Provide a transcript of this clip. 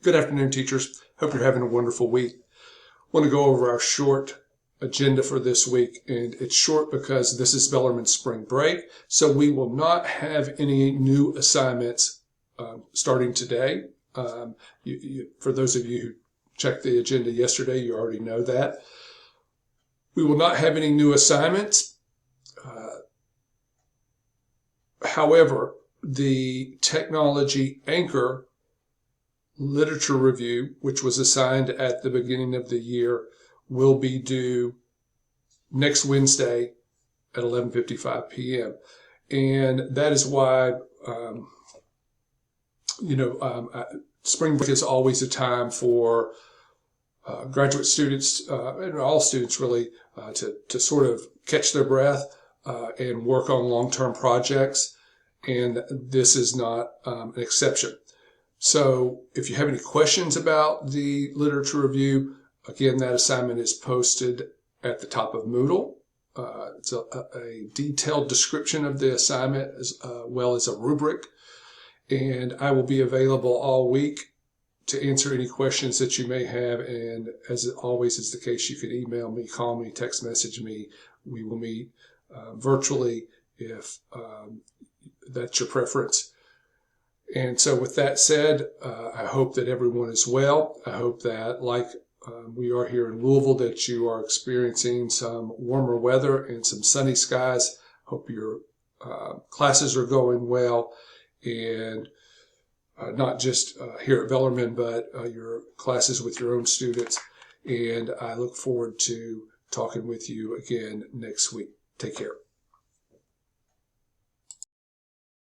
Good afternoon, teachers. Hope you're having a wonderful week. I want to go over our short agenda for this week, and it's short because this is Bellarmine spring break, so we will not have any new assignments starting today. For those of you who checked the agenda yesterday, you already know that. We will not have any new assignments. However, the Technology Anchor literature review, which was assigned at the beginning of the year, will be due next Wednesday at 11:55 p.m. And that is why, spring break is always a time for graduate students and all students really to sort of catch their breath and work on long-term projects. And this is not an exception. So if you have any questions about the literature review, again, that assignment is posted at the top of Moodle. It's a detailed description of the assignment as well as a rubric. And I will be available all week to answer any questions that you may have. And as always is the case, you can email me, call me, text message me. We will meet virtually if that's your preference. And so with that said, I hope that everyone is well. I hope that, like we are here in Louisville, that you are experiencing some warmer weather and some sunny skies. Hope your classes are going well, and not just here at Bellarmine, but your classes with your own students. And I look forward to talking with you again next week. Take care.